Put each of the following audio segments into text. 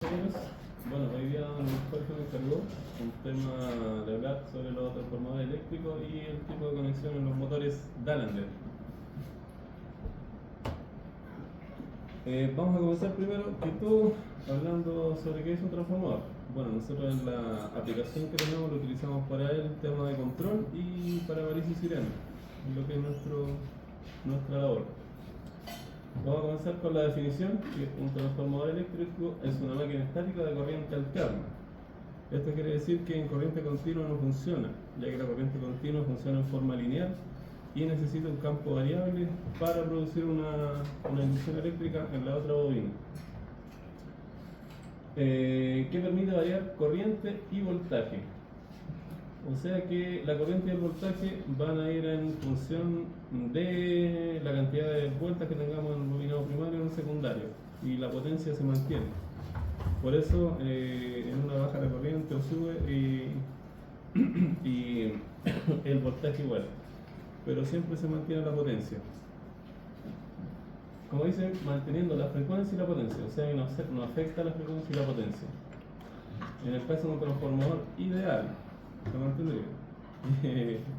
Bueno, hoy día el Jorge me encargó un tema de hablar sobre los transformadores eléctricos y el tipo de conexión en los motores Dallander. Vamos a comenzar primero que todo hablando sobre qué es un transformador. Bueno, nosotros en la aplicación que tenemos lo utilizamos para el tema de control y para balizas y sirenas, lo que es nuestra labor. Vamos a comenzar con la definición, que un transformador eléctrico es una máquina estática de corriente alterna. Esto quiere decir que en corriente continua no funciona, ya que la corriente continua funciona en forma lineal y necesita un campo variable para producir una inducción eléctrica en la otra bobina, que permite variar corriente y voltaje. O sea que la corriente y el voltaje van a ir en función de la cantidad de vueltas que tengamos en el bobinado primario y en el secundario, y la potencia se mantiene. Por eso en una baja la corriente o sube y el voltaje igual, pero siempre se mantiene la potencia. Como dicen, manteniendo la frecuencia y la potencia, o sea que no afecta la frecuencia y la potencia. En el caso de un transformador ideal, ¿se me entiende?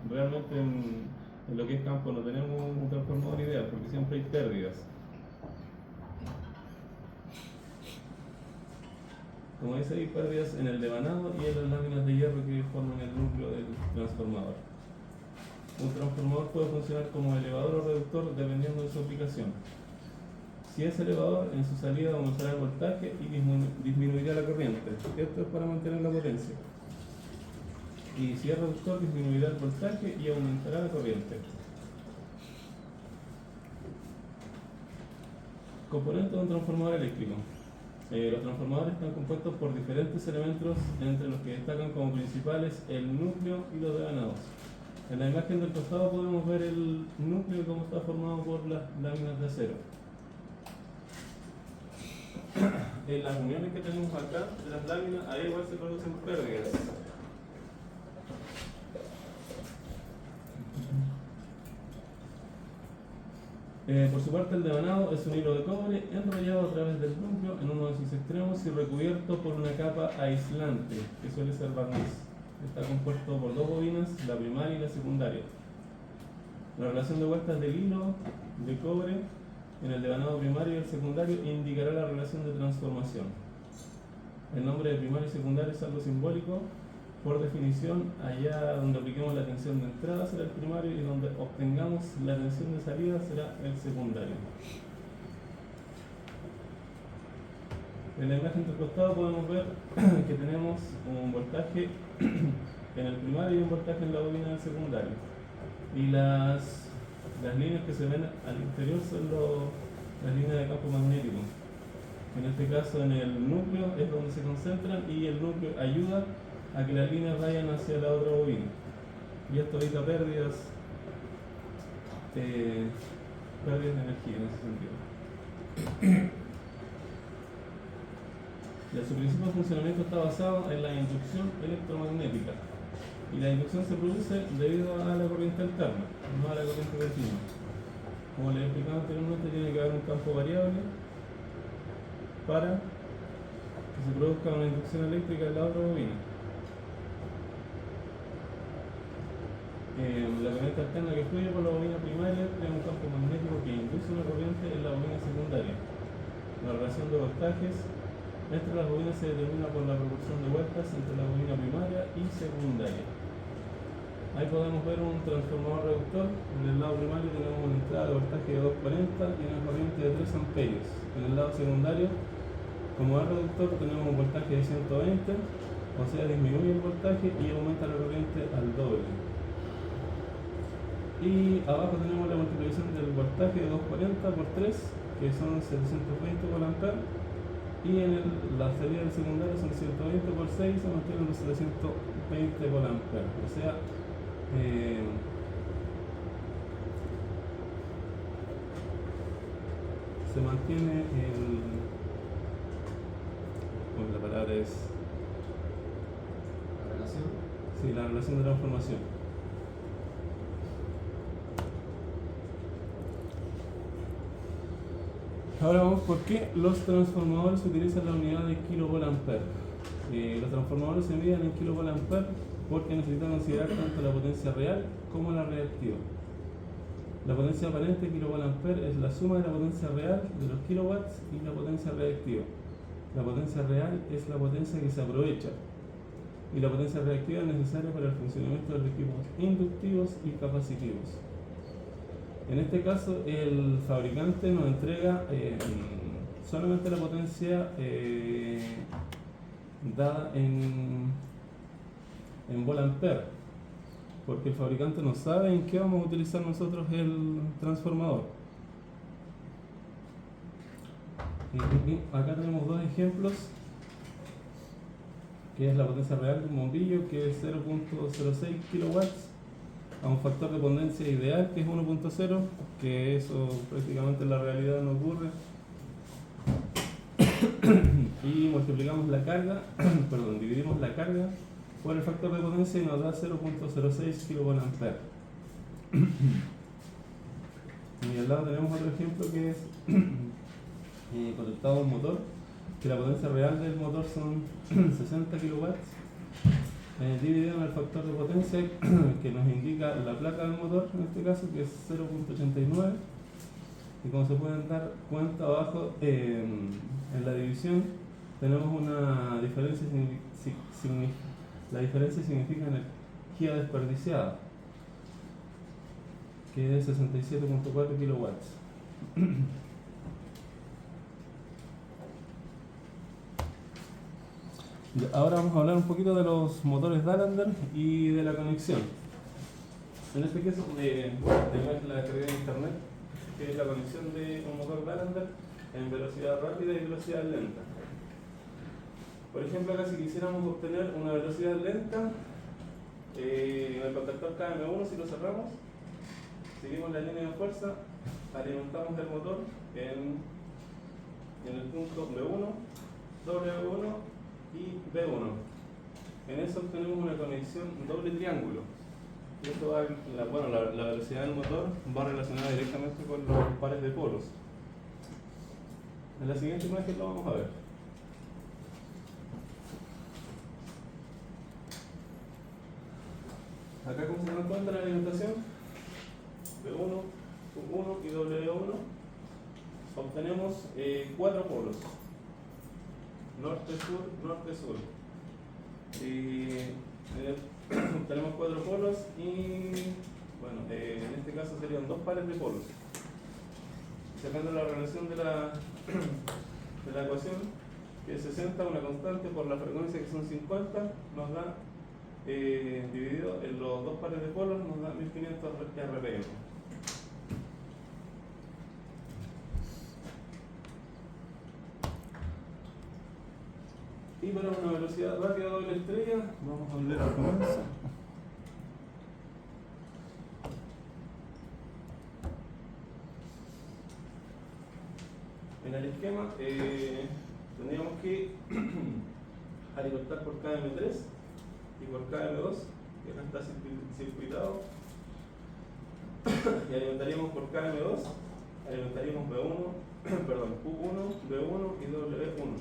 Realmente en lo que es campo no tenemos un transformador ideal porque siempre hay pérdidas. Como dice, hay pérdidas en el devanado y en las láminas de hierro que forman el núcleo del transformador. Un transformador puede funcionar como elevador o reductor dependiendo de su aplicación. Si es elevador, en su salida aumentará el voltaje y disminuirá la corriente. Esto es para mantener la potencia. Y si es reductor, disminuirá el voltaje y aumentará la corriente. Componentes de un transformador eléctrico. Los transformadores están compuestos por diferentes elementos, entre los que destacan como principales el núcleo y los devanados. En la imagen del costado podemos ver el núcleo como está formado por las láminas de acero. En las uniones que tenemos acá, de las láminas, ahí igual se producen pérdidas. Por su parte, el devanado es un hilo de cobre enrollado a través del núcleo en uno de sus extremos y recubierto por una capa aislante, que suele ser barniz. Está compuesto por dos bobinas, la primaria y la secundaria. La relación de vueltas del hilo de cobre en el devanado primario y el secundario indicará la relación de transformación. El nombre de primario y secundario es algo simbólico. Por definición, allá donde apliquemos la tensión de entrada será el primario y donde obtengamos la tensión de salida será el secundario. En la imagen del costado podemos ver que tenemos un voltaje en el primario y un voltaje en la bobina del secundario. Y las líneas que se ven al interior son las líneas de campo magnético. En este caso, en el núcleo es donde se concentran y el núcleo ayuda a que las líneas vayan hacia la otra bobina. Y esto evita pérdidas de energía en ese sentido. Su principio de funcionamiento está basado en la inducción electromagnética. Y la inducción se produce debido a la corriente alterna, no a la corriente continua. Como les explicaba anteriormente, tiene que haber un campo variable para que se produzca una inducción eléctrica en la otra bobina. La corriente alterna que fluye por la bobina primaria crea un campo magnético que induce una corriente en la bobina secundaria. La relación de voltajes entre las bobinas se determina por la proporción de vueltas entre la bobina primaria y secundaria. Ahí podemos ver un transformador reductor. En el lado primario tenemos una entrada de voltaje de 240 y una corriente de 3 amperios. En el lado secundario, como es reductor, tenemos un voltaje de 120, o sea, disminuye el voltaje y aumenta la corriente al doble. Y abajo tenemos la multiplicación del voltaje de 240 por 3, que son 720 volt, y en la salida del secundario son 120 por 6, se mantienen los 720 volt. O sea, se mantiene bueno, la palabra es... ¿La relación? Sí, la relación de transformación. Ahora vamos por qué los transformadores utilizan la unidad de kilovolt-ampere. Los transformadores se miden en kilovolt-ampere porque necesitan considerar tanto la potencia real como la reactiva. La potencia aparente kilovolt-ampere es la suma de la potencia real de los kilowatts y la potencia reactiva. La potencia real es la potencia que se aprovecha y la potencia reactiva es necesaria para el funcionamiento de los equipos inductivos y capacitivos. En este caso, el fabricante nos entrega solamente la potencia dada en volt-ampere, porque el fabricante no sabe en qué vamos a utilizar nosotros el transformador. Y acá tenemos dos ejemplos, que es la potencia real de un bombillo, que es 0.06 kilowatts, a un factor de potencia ideal que es 1.0, que eso prácticamente en la realidad no ocurre, y multiplicamos la carga, dividimos la carga por el factor de potencia y nos da 0.06 kVA. Y al lado tenemos otro ejemplo que es conectado a un motor, que la potencia real del motor son 60 kilowatts, dividido en el factor de potencia que nos indica la placa del motor, en este caso, que es 0.89. Y como se pueden dar cuenta abajo, en la división tenemos una diferencia, la diferencia significa energía desperdiciada, que es 67.4 kilowatts. Ahora vamos a hablar un poquito de los motores Dalander y de la conexión. En este caso, tenemos la carga de internet, que es la conexión de un motor Dalander en velocidad rápida y velocidad lenta. Por ejemplo, acá si quisiéramos obtener una velocidad lenta, en el contactor KM1, si lo cerramos, seguimos la línea de fuerza, alimentamos el motor en el punto B1, W1 y B1. En eso obtenemos una conexión doble triángulo. Y esto va, la velocidad del motor va relacionada directamente con los pares de polos. En la siguiente imagen lo vamos a ver. Acá, como se dan cuenta, la alimentación B1, U1 y W1 obtenemos 4 polos: norte-sur, norte-sur. Tenemos 4 polos y, en este caso serían 2 pares de polos. Sacando la relación de la ecuación, que es 60, una constante, por la frecuencia, que son 50, nos da, dividido en los 2 pares de polos, nos da 1500 RPM. Y para una velocidad rápida doble estrella, vamos a volver al comienzo. En el esquema tendríamos que alimentar por KM3 y por KM2, que acá está circuitado, y alimentaríamos por KM2, alimentaríamos B1, U1, B1 y W1.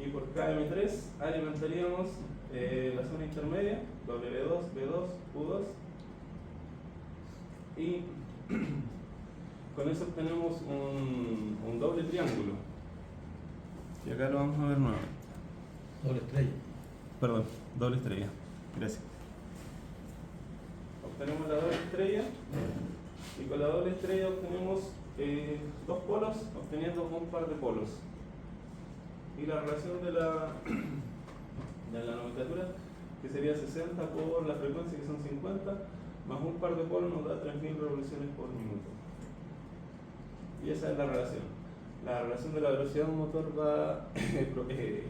Y por KM3 alimentaríamos la zona intermedia, W2, B2, U2, y con eso obtenemos un doble triángulo. Y acá lo vamos a ver nuevamente. Doble estrella. Perdón, doble estrella. Gracias. Obtenemos la doble estrella, y con la doble estrella obtenemos 2 polos, obteniendo un par de polos. Y la relación de la nomenclatura, que sería 60 por la frecuencia, que son 50, más un par de polos, nos da 3000 revoluciones por minuto. Y esa es la relación. La relación de la velocidad de un motor va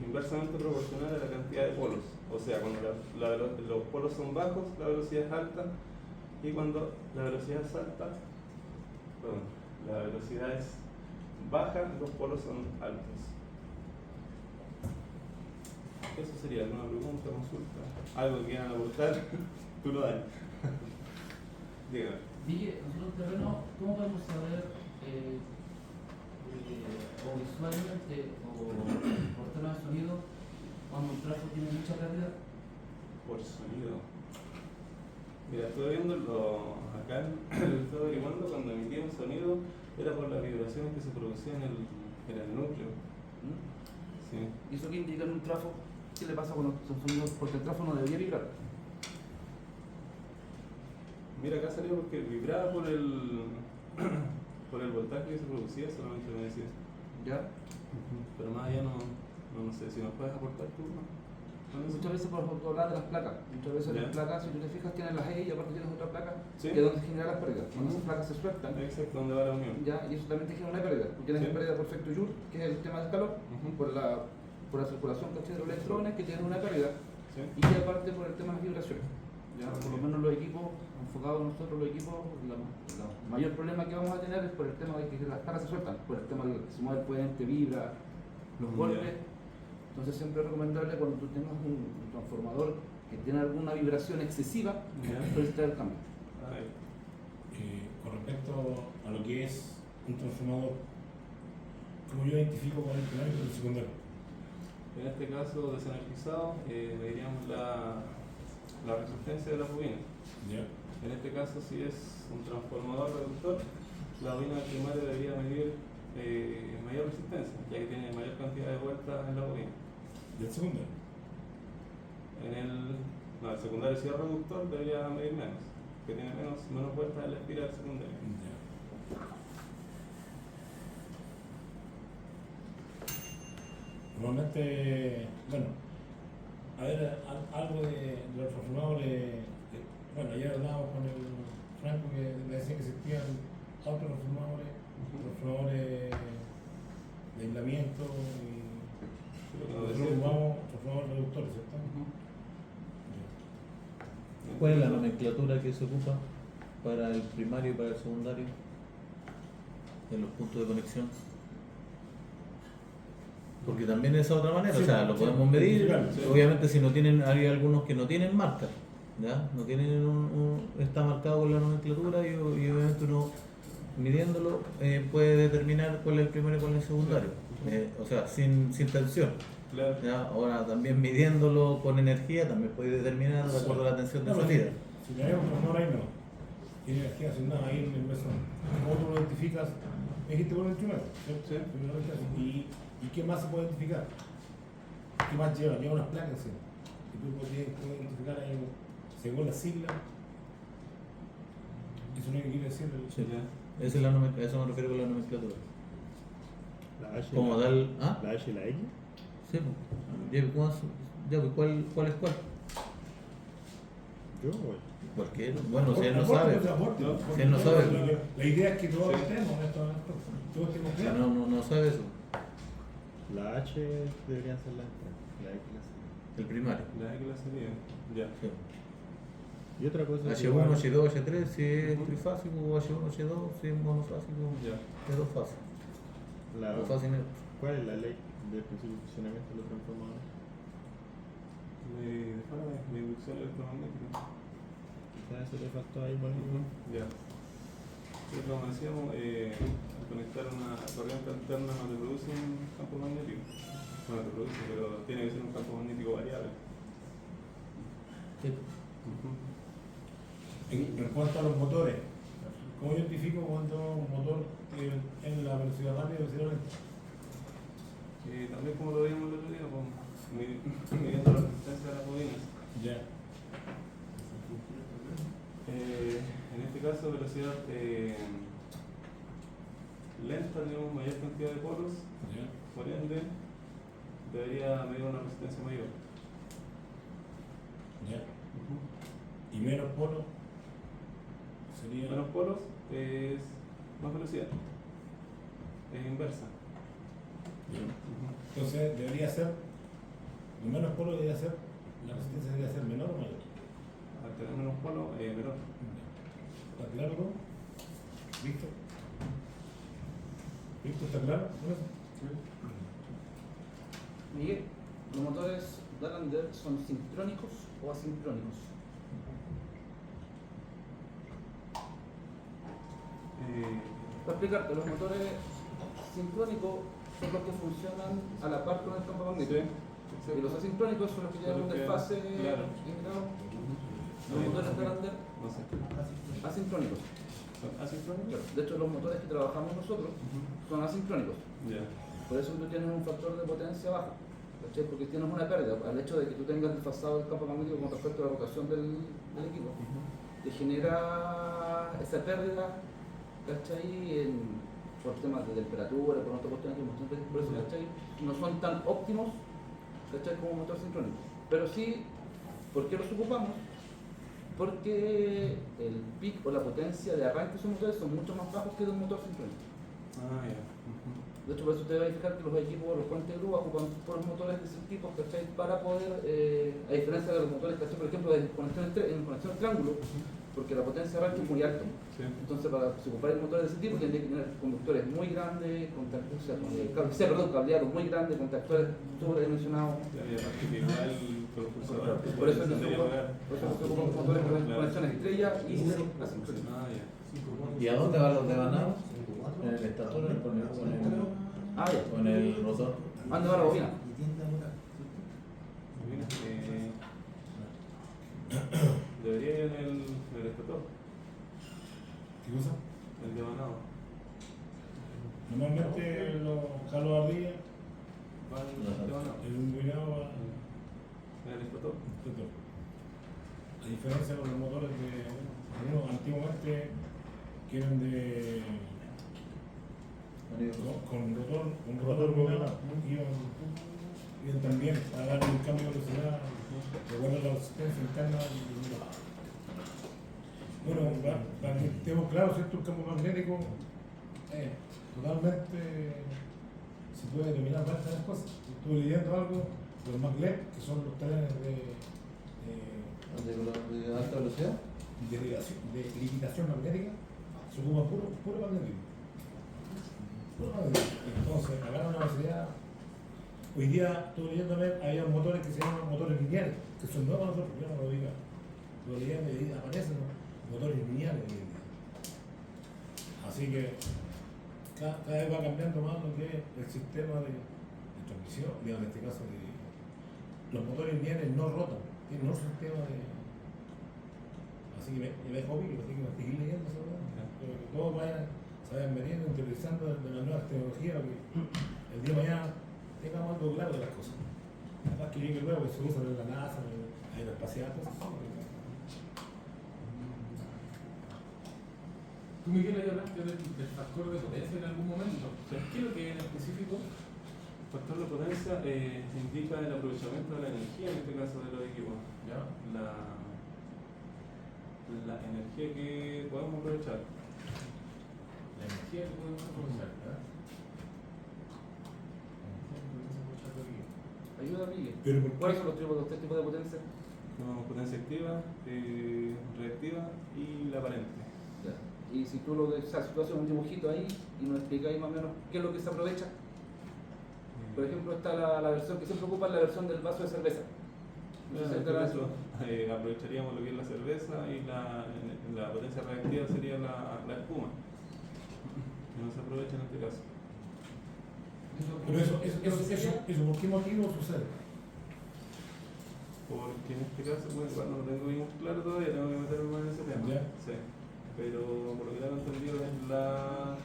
inversamente proporcional a la cantidad de polos. O sea, cuando los polos son bajos, la velocidad es alta, y cuando la velocidad es alta, la velocidad es baja, los polos son altos. Eso sería una pregunta, consulta, algo que quieran aportar. Tú lo das. Dígame. Dije, nosotros terreno, ¿cómo podemos saber o visualmente o por tema de sonido, cuando un trafo tiene mucha pérdida? Por sonido. Mira, estuve viendo acá, lo que estaba averiguando, cuando emitía un sonido era por las vibraciones que se producían en el núcleo. ¿Mm? Sí. ¿Y eso qué indica en un trafo? ¿Qué le pasa con los sonidos? Porque el trafo no debería vibrar. Mira, acá salió porque vibraba por por el voltaje que se producía, solamente me decía. ¿Ya? Pero más allá no sé si nos puedes aportar tú, ¿no? ¿Con eso? Muchas veces por hablar de las placas. Muchas veces Ya. las placas, si tú te fijas, tienen las E y aparte tienes otra placa, Sí. que es donde se generan las pérdidas. Cuando esas placas se sueltan, Exacto, donde va la unión. ya, y eso también te genera una pérdida. Tú tienes Sí. pérdida por efecto Joule, que es el tema del calor, por la circulación de los electrones, que tienen una pérdida, Sí. y aparte por el tema de las vibraciones. Ya, por lo menos los equipos, enfocados nosotros los equipos, el mayor problema que vamos a tener es por el tema de que las placas se sueltan, por el tema de que se mueve el puente, vibra, los Ya. golpes. Entonces siempre es recomendable cuando tú tengas un transformador que tiene alguna vibración excesiva, Ya. solicitar el cambio. Ahí. Con respecto a lo que es un transformador, ¿cómo yo identifico con el primario y el secundario? En este caso desenergizado, veríamos la resistencia de la bobina. ¿Ya? En este caso, si es un transformador reductor, la bobina primaria debería medir mayor resistencia, ya que tiene mayor cantidad de vueltas en la bobina. ¿Y el secundario? El secundario, si es reductor, debería medir menos, que tiene menos vueltas en la espiral secundaria. Ya. Normalmente, bueno, a ver, algo de los transformadores, bueno, ayer hablábamos con el Franco que le decía que existían otros transformadores de aislamiento y nosotros ocupamos transformadores reductores, ¿cierto? ¿Cuál es la nomenclatura que se ocupa para el primario y para el secundario en los puntos de conexión? Porque también es otra manera, Sí, o sea, lo sí, podemos medir, identificarlo, sí. obviamente si no tienen, hay algunos que no tienen marca, ¿ya? No tienen está marcado con la nomenclatura y obviamente uno midiéndolo puede determinar cuál es el primario y cuál es el secundario, o sea, sin tensión. Claro. ¿Ya? Ahora también midiéndolo con energía también puede determinar de acuerdo a la tensión de No, salida. Si tenemos un transformador ahí no, tiene energía sin nada ahí en el mesón. ¿Cómo tú lo identificas? Me dijiste por el instrumento, ¿cierto? Sí. ¿Y qué más se puede identificar? ¿Qué más lleva? Lleva unas placas encima. Y tú puedes identificar ahí según la sigla. Eso no quiere decir el... Sí. Ya. Esa es la a eso me refiero con la nomenclatura. La H, Como la, tal, ¿ah? la H y la X. Sí, pues. Ya, pues, ¿cuál es cuál? Yo, güey. Porque, bueno, si él no Aporte, sabe, pues, aporte, No. porque Si él no sabe. La idea es que todos Sí. estemos en esto, todos estemos si claros. no sabe eso, La H debería ser la entrada, la X la salida. el primario. La X la salida. Ya. Sí. Y otra cosa que H1, igual- H2, H3, si es trifásico, H1, H2, si es monofásico, Ya. es dos fases. la- Dos fases y neutro. ¿Cuál es la ley del principio de funcionamiento de los transformadores? De inducción electromagnética. Quizás eso le faltó ahí, bueno. Ya. Sí, como decíamos, al conectar una corriente alterna no te produce un campo magnético. No te produce, pero tiene que ser un campo magnético variable. Sí. En cuanto a los motores, ¿cómo identifico cuando un motor en la velocidad rápida y velocidad lenta? También como lo veíamos el otro día, pues, midiendo la resistencia de las bobinas. Ya. En este caso, velocidad lenta, tenemos mayor cantidad de polos, Ya. por ende, debería medir una resistencia mayor. Ya. Y menos polo sería. Menos polos es más velocidad, es inversa. Ya. Entonces debería ser, lo menos polo debería ser, la resistencia debería ser menor o mayor. Al tener menos polos, menor. ¿Está claro todo? ¿Listo? ¿Listo? ¿Está claro? con eso? Miguel, ¿los motores Dallander son sincrónicos o asincrónicos? Para explicarte, los motores sincrónicos son los que funcionan a la par con el campo magnético. Sí. Y los asincrónicos son los que llevan un desfase Claro. integrado. Los motores de Lander No sé. asincrónicos. ¿Son asincrónicos? Claro. De hecho, los motores que trabajamos nosotros son asincrónicos. Ya. Por eso tú tienes un factor de potencia bajo. ¿Cachai? Porque tienes una pérdida. Al hecho de que tú tengas desfasado el campo magnético con respecto a la rotación del equipo, te genera esa pérdida, ¿cachai? Por temas de temperatura, por otras cuestiones, por eso, ¿cachai? No son tan óptimos, ¿cachai? Como un motor sincrónico. Pero sí, ¿por qué los ocupamos? Porque el pic o la potencia de arranque de esos motores son mucho más bajos que de un motor sincrónico. Ah, ya. De hecho, por eso te vas a fijar que los equipos, los puentes de grúa ocupan puros motores de ese tipo, ¿cachai? Para poder, a diferencia de los motores, ¿cachai? Por ejemplo, en conexión triángulo, porque la potencia de arranque es muy alta. Sí. Entonces, para ocupar motores de ese tipo, tendría que tener conductores muy grandes, cableados muy grandes, contactores sobredimensionados. Ya, y aparte que igual propulsador. Por eso se tendría que pagar. ocupan motores con Claro. conexiones estrella y asincrónicas. Ah, ya. ¿Y a dónde van los devanados? En el estator, Ah, ya. con el rotor. ¿Dónde va la bobina? Mira, debería ir en el estator, ¿Qué cosa? el devanado. Normalmente los Carlos Ardilla, Va el devanado. el combinado va En el estator. a diferencia de los motores de algunos antiguamente que eran de con rotor combinado, iban también a dar un cambio de velocidad, recuerdo la resistencia interna. Bueno, para que estemos claros, ¿cierto? El campo magnético totalmente se puede determinar varias cosas. Estuve leyendo algo de los maglev, que son los trenes ¿De alta velocidad? de limitación magnética, se ocupa puro magnetismo. Puro magnetismo. Entonces, acá en la universidad, hoy día estuve leyendo, había motores que se llaman motores lineales, que son nuevos nosotros, yo no lo diga. Lo leía y aparecen motores lineales hoy en día. Así que cada vez va cambiando más lo que es el sistema de transmisión, digamos, en este caso los motores lineales no rotan, tienen otro sistema de. Así que me dejo bien, así que me seguir leyendo esa verdad. Pero que todos se vayan metiendo, interiorizando de las nuevas tecnologías, que el día de mañana tengamos algo claro de las cosas. Además que llegue luego que se usan en la NASA, en el aeroespacial, cosas así. Tú, Miguel, ahí hablaste del factor de potencia en algún momento. ¿Qué es lo que es en específico? El factor de potencia indica el aprovechamiento de la energía, en este caso de los equipos. ¿Ya? La energía que podemos aprovechar. La energía que podemos aprovechar, ¿verdad? Ayuda, Miguel. Pero ¿por ¿Cuáles qué? son los tres tipos de potencia? Tenemos potencia activa, reactiva y la aparente. Ya. Y si tú si tú haces un dibujito ahí y nos explicáis más o menos qué es lo que se aprovecha. Por ejemplo, está la versión que siempre ocupa, la versión del vaso de cerveza. No sé si En te este la- caso, aprovecharíamos lo que es la cerveza y la potencia reactiva sería la espuma, que no se aprovecha en este caso. Pero eso, ¿por qué motivo sucede? Porque en este caso, pues, igual no lo tengo bien claro todavía, tengo que meterme más en ese tema. ¿Ya? Sí. Pero por lo que tengo entendido es la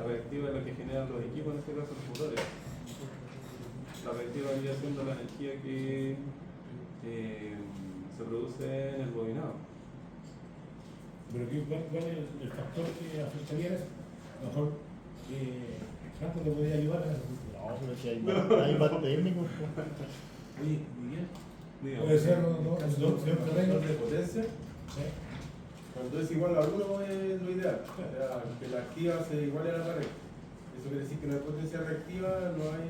reactiva es la que generan los equipos, en este caso los motores. La reactiva vendría siendo la energía que se produce en el bobinado. Pero ¿cuál es el factor que afectaría eso? A lo mejor Franco te podría ayudar en eso. No, pero si hay más técnicos. Oye, Miguel, Digamos. Puede ser, no, El factor de potencia, Sí. cuando es igual a 1 es lo ideal. O sea, que la activa sea igual a la pared. Eso quiere decir que no hay potencia reactiva, no hay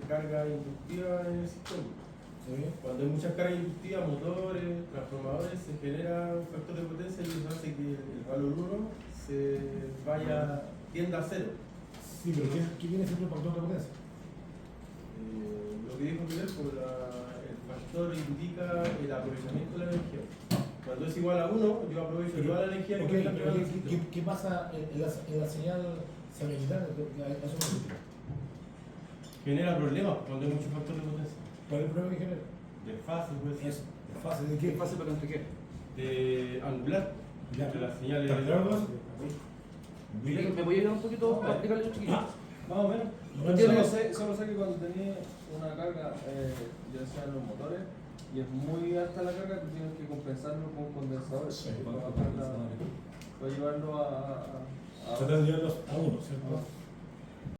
carga inductiva en el sistema. ¿Sí? Cuando hay mucha carga inductiva, motores, transformadores, se genera un factor de potencia y eso hace que el valor 1 tienda a 0. Sí, pero ¿qué viene siendo el factor de potencia? Lo que dijo Miguel, pues el factor indica el aprovechamiento de la energía. Cuando es igual a 1, yo aprovecho toda la energía que Ok, me está pero pegando el sistema. ¿qué pasa en la señal se le quita, eso me gusta. Genera problemas cuando hay muchos factores de potencia. ¿Cuál es el problema que genera? Desfase, puede ser. Eso, ¿de fase de ¿Qué qué? fase pero entre qué? De angular. Ya. Entre las señales ¿Está claro todo eso? ¿Me voy a ir un poquito para explicarle un chiquito? Más o menos. No tiene- Solo sé que cuando tenés una carga, ya sea en los motores, y es muy alta la carga, tú tienes que compensarlo con condensadores. Sí, para llevarlo a Tratar de llevarlos a uno, ¿cierto?